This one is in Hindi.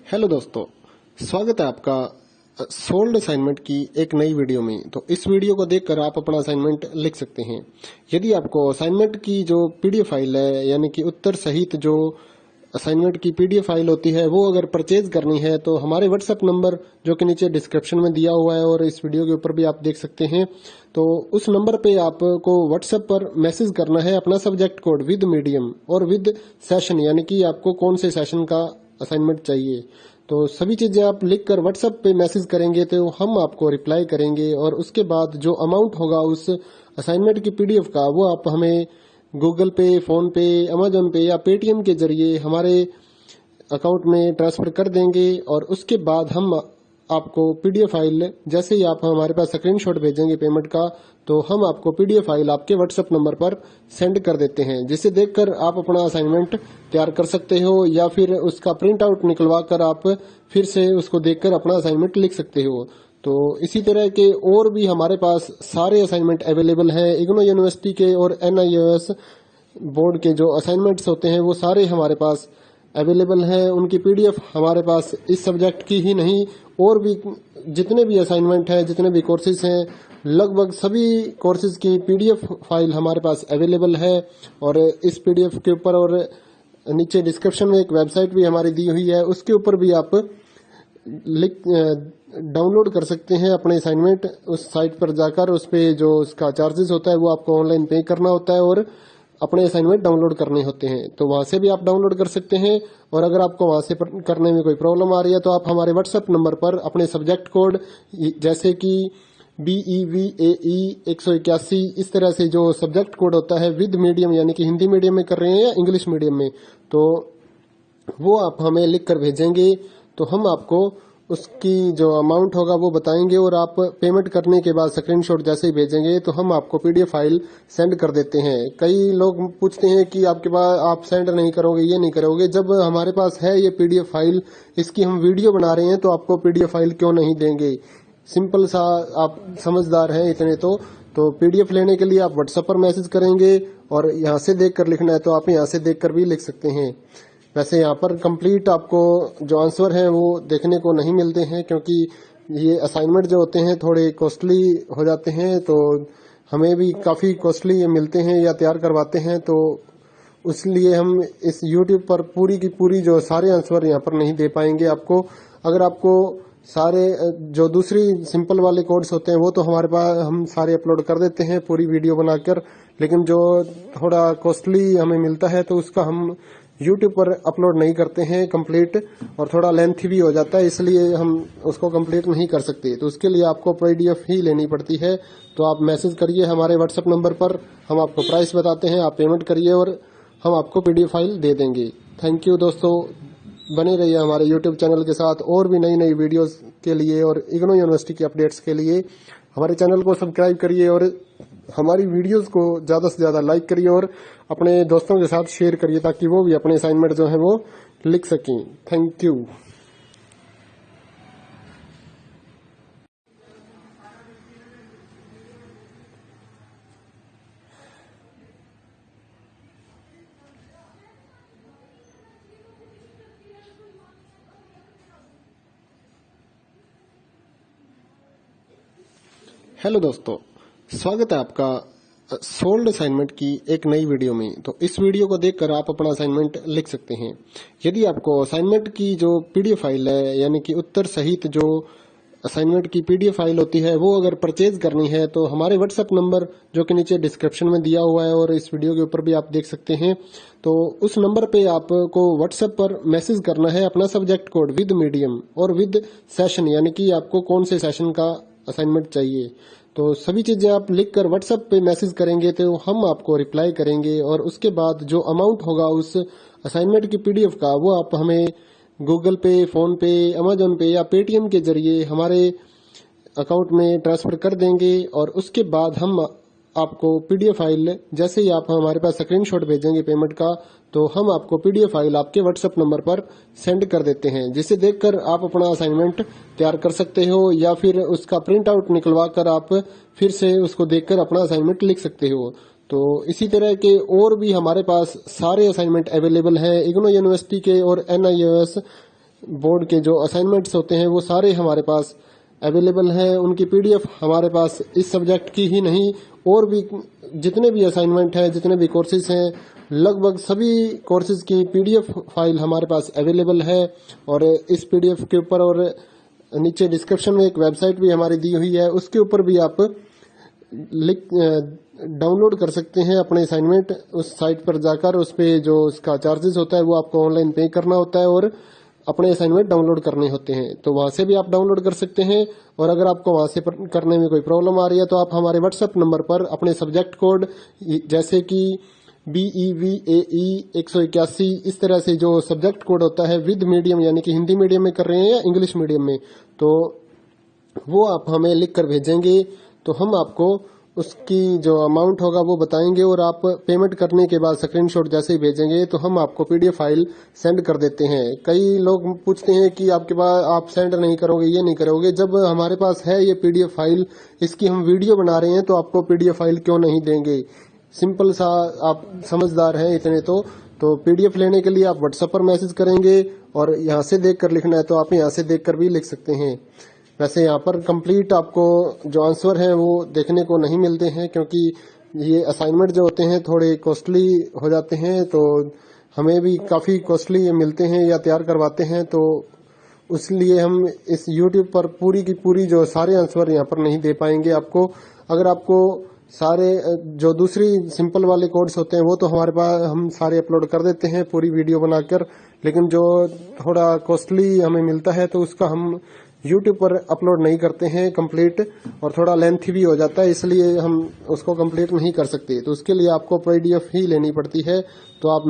हेलो दोस्तों, स्वागत है आपका सोल्ड असाइनमेंट की एक नई वीडियो में। तो इस वीडियो को देखकर आप अपना असाइनमेंट लिख सकते हैं। यदि आपको असाइनमेंट की जो पीडीएफ फाइल है, यानी कि उत्तर सहित जो असाइनमेंट की पीडीएफ फाइल होती है, वो अगर परचेज करनी है तो हमारे व्हाट्सएप नंबर जो कि नीचे डिस्क्रिप्शन में दिया हुआ है और इस वीडियो के ऊपर भी आप देख सकते हैं, तो उस नंबर पे आपको व्हाट्सएप पर मैसेज करना है अपना सब्जेक्ट कोड विद मीडियम और विद सेशन, यानी कि आपको कौन से सेशन का असाइनमेंट चाहिए। तो सभी चीजें आप लिखकर व्हाट्सएप पे मैसेज करेंगे तो हम आपको रिप्लाई करेंगे और उसके बाद जो अमाउंट होगा उस असाइनमेंट की पीडीएफ का, वो आप हमें गूगल पे, फोन पे, अमेजोन पे या पेटीएम के जरिए हमारे अकाउंट में ट्रांसफर कर देंगे। और उसके बाद हम आपको पीडीएफ फाइल, जैसे ही आप हमारे पास स्क्रीनशॉट भेजेंगे पेमेंट का, तो हम आपको पीडीएफ फाइल आपके व्हाट्सएप नंबर पर सेंड कर देते हैं, जिसे देखकर आप अपना असाइनमेंट तैयार कर सकते हो या फिर उसका प्रिंट आउट निकलवा कर आप फिर से उसको देखकर अपना असाइनमेंट लिख सकते हो। तो इसी तरह के और भी हमारे पास सारे असाइनमेंट अवेलेबल हैं। इग्नो यूनिवर्सिटी के और NIOS बोर्ड के जो असाइनमेंट्स होते हैं वो सारे हमारे पास अवेलेबल हैं। उनकी पीडीएफ हमारे पास इस सब्जेक्ट की ही नहीं, और भी जितने भी असाइनमेंट हैं, जितने भी कोर्सेज हैं, लगभग सभी कोर्सेज की पीडीएफ फाइल हमारे पास अवेलेबल है। और इस पीडीएफ के ऊपर और नीचे डिस्क्रिप्शन में एक वेबसाइट भी हमारी दी हुई है, उसके ऊपर भी आप डाउनलोड कर सकते हैं अपने असाइनमेंट। उस साइट पर जाकर उस पे जो उसका चार्जेस होता है वो आपको ऑनलाइन पे करना होता है और अपने असाइनमेंट डाउनलोड करने होते हैं। तो वहां से भी आप डाउनलोड कर सकते हैं। और अगर आपको वहां से करने में कोई प्रॉब्लम आ रही है तो आप हमारे व्हाट्सएप नंबर पर अपने सब्जेक्ट कोड, जैसे कि BEVAE 181, इस तरह से जो सब्जेक्ट कोड होता है विद मीडियम, यानी कि हिंदी मीडियम में कर रहे हैं या इंग्लिश मीडियम में, तो वो आप हमें लिख कर भेजेंगे तो हम आपको उसकी जो अमाउंट होगा वो बताएंगे। और आप पेमेंट करने के बाद स्क्रीनशॉट जैसे ही भेजेंगे तो हम आपको पीडीएफ फाइल सेंड कर देते हैं। कई लोग पूछते हैं कि आपके पास आप सेंड नहीं करोगे, ये नहीं करोगे। जब हमारे पास है ये पीडीएफ फाइल, इसकी हम वीडियो बना रहे हैं, तो आपको पीडीएफ फाइल क्यों नहीं देंगे। सिंपल सा, आप समझदार हैं इतने तो पीडीएफ लेने के लिए आप व्हाट्सएप पर मैसेज करेंगे और यहाँ से देख कर लिखना है तो आप यहाँ से देख कर भी लिख सकते हैं। वैसे यहाँ पर कंप्लीट आपको जो आंसर है वो देखने को नहीं मिलते हैं, क्योंकि ये असाइनमेंट जो होते हैं थोड़े कॉस्टली हो जाते हैं, तो हमें भी काफ़ी कॉस्टली मिलते हैं या तैयार करवाते हैं। तो इसलिए हम इस YouTube पर पूरी की पूरी जो सारे आंसर यहाँ पर नहीं दे पाएंगे आपको। अगर आपको सारे जो दूसरी सिंपल वाले कोड्स होते हैं वो तो हमारे पास हम सारे अपलोड कर देते हैं पूरी वीडियो बनाकर, लेकिन जो थोड़ा कॉस्टली हमें मिलता है तो उसका हम YouTube पर अपलोड नहीं करते हैं कंप्लीट, और थोड़ा लेंथी भी हो जाता है, इसलिए हम उसको कंप्लीट नहीं कर सकते। तो उसके लिए आपको पीडीएफ ही लेनी पड़ती है। तो आप मैसेज करिए हमारे व्हाट्सएप नंबर पर, हम आपको प्राइस बताते हैं, आप पेमेंट करिए और हम आपको पीडीएफ फाइल दे देंगे। थैंक यू दोस्तों, बने रहिए हमारे YouTube चैनल के साथ और भी नई नई वीडियोस के लिए और इग्नो यूनिवर्सिटी की अपडेट्स के लिए हमारे चैनल को सब्सक्राइब करिए और हमारी वीडियोस को ज़्यादा से ज़्यादा लाइक करिए और अपने दोस्तों के साथ शेयर करिए, ताकि वो भी अपने असाइनमेंट जो है वो लिख सकें। Thank you. हेलो दोस्तों, स्वागत है आपका सोल्ड असाइनमेंट की एक नई वीडियो में। तो इस वीडियो को देखकर आप अपना असाइनमेंट लिख सकते हैं। यदि आपको असाइनमेंट की जो पीडीएफ फाइल है, यानी कि उत्तर सहित जो असाइनमेंट की पीडीएफ फाइल होती है, वो अगर परचेज करनी है तो हमारे व्हाट्सएप नंबर जो कि नीचे डिस्क्रिप्शन में दिया हुआ है और इस वीडियो के ऊपर भी आप देख सकते हैं, तो उस नंबर पे आपको व्हाट्सएप पर मैसेज करना है अपना सब्जेक्ट कोड विद मीडियम और विद सेशन, यानी कि आपको कौन से सेशन का असाइनमेंट चाहिए। तो सभी चीजें आप लिखकर व्हाट्सएप पे मैसेज करेंगे तो हम आपको रिप्लाई करेंगे। और उसके बाद जो अमाउंट होगा उस असाइनमेंट की पीडीएफ का, वो आप हमें गूगल पे, फोन पे, अमेजोन पे या पेटीएम के जरिए हमारे अकाउंट में ट्रांसफर कर देंगे। और उसके बाद हम आपको पीडीएफ फाइल, जैसे ही आप हमारे पास स्क्रीनशॉट भेजेंगे पेमेंट का, तो हम आपको पीडीएफ फाइल आपके व्हाट्सएप नंबर पर सेंड कर देते हैं, जिसे देखकर आप अपना असाइनमेंट तैयार कर सकते हो या फिर उसका प्रिंट आउट निकलवा कर आप फिर से उसको देखकर अपना असाइनमेंट लिख सकते हो। तो इसी तरह के और भी हमारे पास सारे असाइनमेंट अवेलेबल हैं। इग्नो यूनिवर्सिटी के और NIOS बोर्ड के जो असाइनमेंट्स होते हैं वो सारे हमारे पास अवेलेबल हैं। उनकी पीडीएफ हमारे पास इस सब्जेक्ट की ही नहीं, और भी जितने भी असाइनमेंट हैं, जितने भी कोर्सेज हैं, लगभग सभी कोर्सेज की पीडीएफ फाइल हमारे पास अवेलेबल है। और इस पीडीएफ के ऊपर और नीचे डिस्क्रिप्शन में एक वेबसाइट भी हमारी दी हुई है, उसके ऊपर भी आप डाउनलोड कर सकते हैं अपने असाइनमेंट। उस साइट पर जाकर उस पे जो उसका चार्जेस होता है वो आपको ऑनलाइन पे करना होता है और अपने असाइनमेंट डाउनलोड करने होते हैं। तो वहां से भी आप डाउनलोड कर सकते हैं। और अगर आपको वहां से करने में कोई प्रॉब्लम आ रही है तो आप हमारे व्हाट्सएप नंबर पर अपने सब्जेक्ट कोड, जैसे कि BEVAE 181, इस तरह से जो सब्जेक्ट कोड होता है विद मीडियम, यानी कि हिंदी मीडियम में कर रहे हैं या इंग्लिश मीडियम में, तो वो आप हमें लिख कर भेजेंगे तो हम आपको उसकी जो अमाउंट होगा वो बताएंगे। और आप पेमेंट करने के बाद स्क्रीनशॉट जैसे ही भेजेंगे तो हम आपको पीडीएफ फाइल सेंड कर देते हैं। कई लोग पूछते हैं कि आपके पास आप सेंड नहीं करोगे, ये नहीं करोगे। जब हमारे पास है ये पीडीएफ फाइल, इसकी हम वीडियो बना रहे हैं, तो आपको पीडीएफ फाइल क्यों नहीं देंगे। सिंपल सा, आप समझदार हैं इतने तो पीडीएफ लेने के लिए आप व्हाट्सएप पर मैसेज करेंगे और यहाँ से देख कर लिखना है तो आप यहाँ से देख कर भी लिख सकते हैं। वैसे यहाँ पर कंप्लीट आपको जो आंसर है वो देखने को नहीं मिलते हैं, क्योंकि ये असाइनमेंट जो होते हैं थोड़े कॉस्टली हो जाते हैं, तो हमें भी काफ़ी कॉस्टली मिलते हैं या तैयार करवाते हैं। तो इसलिए हम इस YouTube पर पूरी की पूरी जो सारे आंसर यहाँ पर नहीं दे पाएंगे आपको। अगर आपको सारे जो दूसरी सिंपल वाले कोड्स होते हैं वो तो हमारे पास हम सारे अपलोड कर देते हैं पूरी वीडियो बनाकर, लेकिन जो थोड़ा कॉस्टली हमें मिलता है तो उसका हम YouTube पर अपलोड नहीं करते हैं कंप्लीट, और थोड़ा लेंथी भी हो जाता है, इसलिए हम उसको कंप्लीट नहीं कर सकते। तो उसके लिए आपको पीडीएफ ही लेनी पड़ती है। तो आप